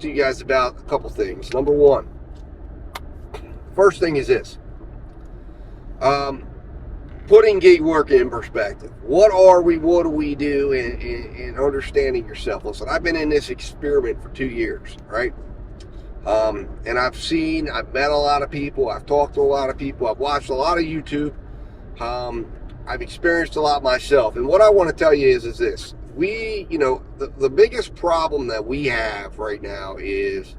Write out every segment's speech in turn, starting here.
to you guys about a couple things. Number one, first thing is this. Putting gig work in perspective. What are we? What do we do in understanding yourself? Listen, I've been in this experiment for 2 years, right? And I've met a lot of people. I've talked to a lot of people. I've watched a lot of YouTube. I've experienced a lot myself. And what I want to tell you is this. The biggest problem that we have right now is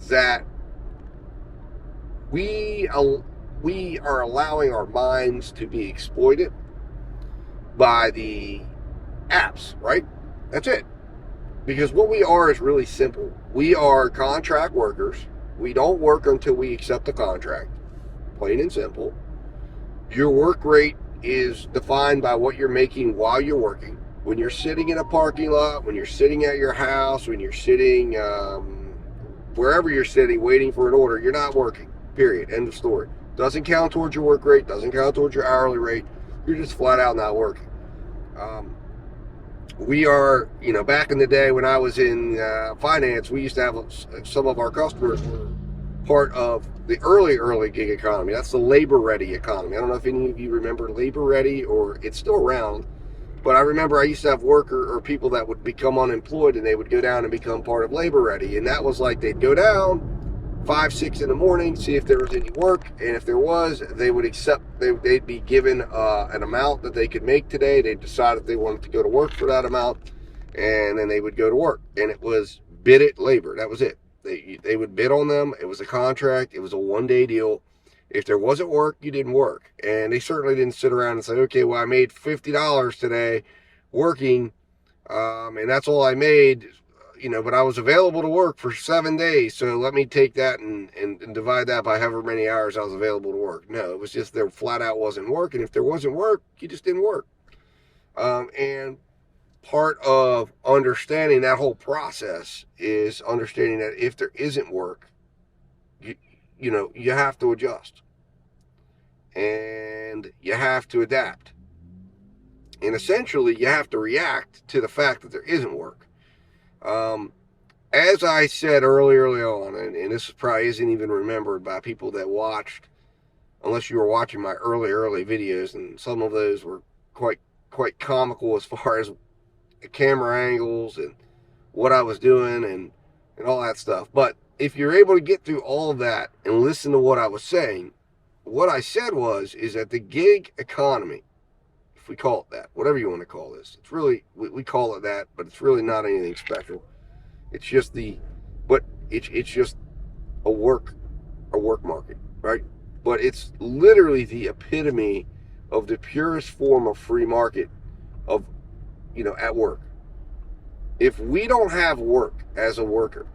that we are allowing our minds to be exploited by the apps, right? That's it. Because what we are is really simple. We are contract workers. We don't work until we accept a contract. Plain and simple. Your work rate is defined by what you're making while you're working. When you're sitting in a parking lot, when you're sitting at your house, when you're sitting wherever you're sitting waiting for an order, you're not working. Period. End of story. Doesn't count towards your work rate. Doesn't count towards your hourly rate. You're just flat out not working. We are, back in the day when I was in finance, we used to have some of our customers were part of the early gig economy. That's the labor ready economy. I don't know if any of you remember labor ready, or it's still around, but I remember I used to have people that would become unemployed and they would go down and become part of labor ready. And that was like, they'd go down 5, 6 in the morning, see if there was any work, and if there was, they would they'd be given an amount that they could make today. They'd decide if they wanted to go to work for that amount, and then they would go to work. And it was bid it labor. That was it. They would bid on them. It was a contract. It was a one-day deal. If there wasn't work, you didn't work. And they certainly didn't sit around and say, okay, well, I made $50 today working, and that's all I made, but I was available to work for 7 days, so let me take that and divide that by however many hours I was available to work. No, it was just there flat out wasn't work, and if there wasn't work, you just didn't work. And part of understanding that whole process is understanding that if there isn't work, you have to adjust. And you have to adapt. And essentially, you have to react to the fact that there isn't work. As I said early on, and this probably isn't even remembered by people that watched, unless you were watching my early videos, and some of those were quite comical as far as the camera angles and what I was doing and all that stuff. But if you're able to get through all of that and listen to what I was saying, what I said is that the gig economy, if we call it that, whatever you want to call this, it's really, we call it that, but it's really not anything special. It's just it's just a work market, right? But it's literally the epitome of the purest form of free market of, at work. If we don't have work as a worker,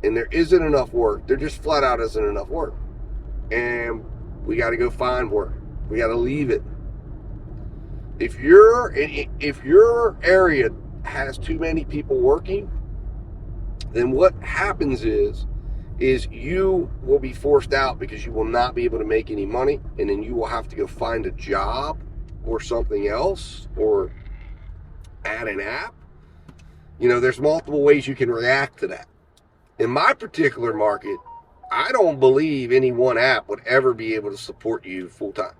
and there isn't enough work, there just flat out isn't enough work. And we got to go find work. We got to leave it. If your area has too many people working, then what happens is you will be forced out because you will not be able to make any money, and then you will have to go find a job or something else or add an app. There's multiple ways you can react to that. In my particular market, I don't believe any one app would ever be able to support you full time.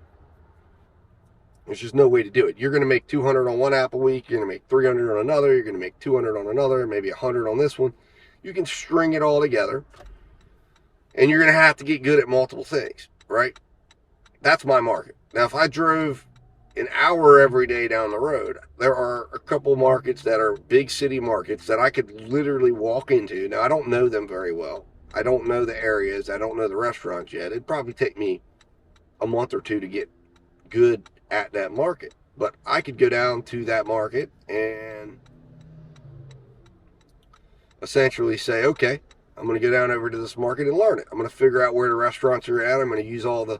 There's just no way to do it. You're going to make 200 on one app a week. You're going to make 300 on another. You're going to make 200 on another, maybe 100 on this one. You can string it all together, and you're going to have to get good at multiple things, right? That's my market. Now, if I drove an hour every day down the road, there are a couple markets that are big city markets that I could literally walk into. Now, I don't know them very well. I don't know the areas. I don't know the restaurants yet. It'd probably take me a month or two to get good at that market. But I could go down to that market and essentially say, okay, I'm going to go down over to this market and learn it. I'm going to figure out where the restaurants are at. I'm going to use all the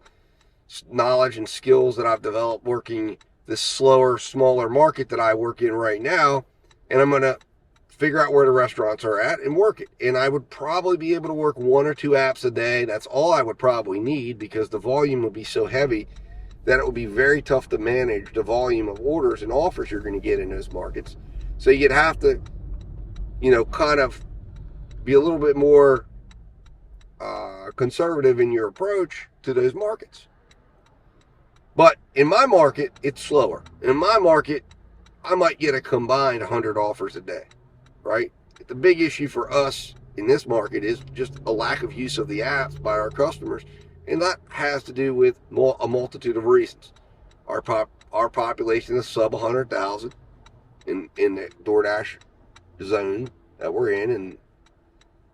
knowledge and skills that I've developed working this slower, smaller market that I work in right now, and I'm going to figure out where the restaurants are at and work it. And I would probably be able to work 1 or 2 apps a day. That's all I would probably need, because the volume would be so heavy that it would be very tough to manage the volume of orders and offers you're going to get in those markets. So you'd have to, kind of be a little bit more conservative in your approach to those markets. But in my market, it's slower. In my market, I might get a combined 100 offers a day, right? The big issue for us in this market is just a lack of use of the apps by our customers, and that has to do with a multitude of reasons. Our population is sub 100,000 in the DoorDash zone that we're in, and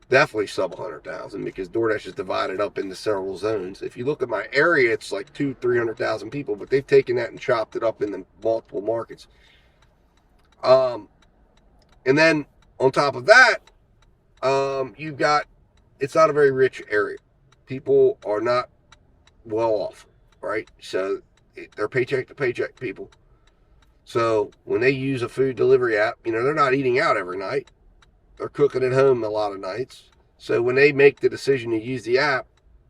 definitely sub 100,000 because DoorDash is divided up into several zones. If you look at my area, it's like 200,000-300,000 people, but they've taken that and chopped it up into multiple markets. And then on top of that, you've got, it's not a very rich area. People are not well off, right? So they're paycheck to paycheck people. So when they use a food delivery app, they're not eating out every night. They're cooking at home a lot of nights. So when they make the decision to use the app,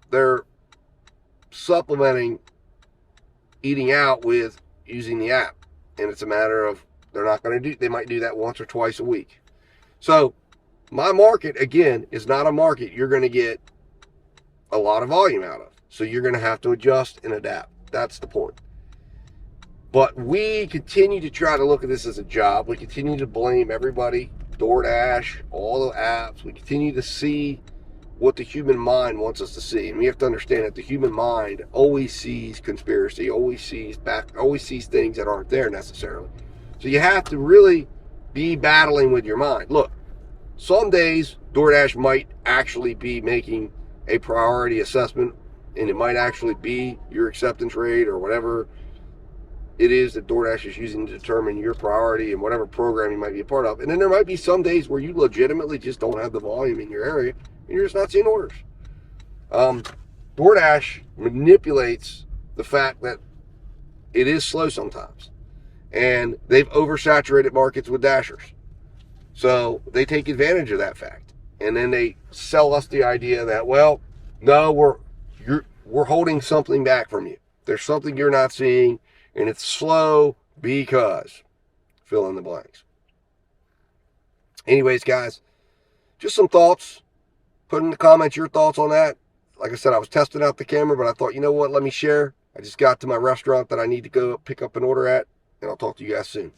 they're supplementing eating out with using the app. And it's a matter of they might do that once or twice a week. So my market, again, is not a market you're going to get a lot of volume out of. So you're going to have to adjust and adapt. That's the point. But we continue to try to look at this as a job. We continue to blame everybody, DoorDash, all the apps. We continue to see what the human mind wants us to see. And we have to understand that the human mind always sees conspiracy, always sees things that aren't there necessarily. So you have to really be battling with your mind. Look, some days DoorDash might actually be making a priority assessment, and it might actually be your acceptance rate or whatever it is that DoorDash is using to determine your priority and whatever program you might be a part of. And then there might be some days where you legitimately just don't have the volume in your area and you're just not seeing orders. DoorDash manipulates the fact that it is slow sometimes. And they've oversaturated markets with dashers. So they take advantage of that fact. And then they sell us the idea that, well, no, we're holding something back from you. There's something you're not seeing, and it's slow because fill in the blanks. Anyways, guys, just some thoughts. Put in the comments your thoughts on that. Like I said, I was testing out the camera, but I thought, you know what, let me share. I just got to my restaurant that I need to go pick up an order at, and I'll talk to you guys soon.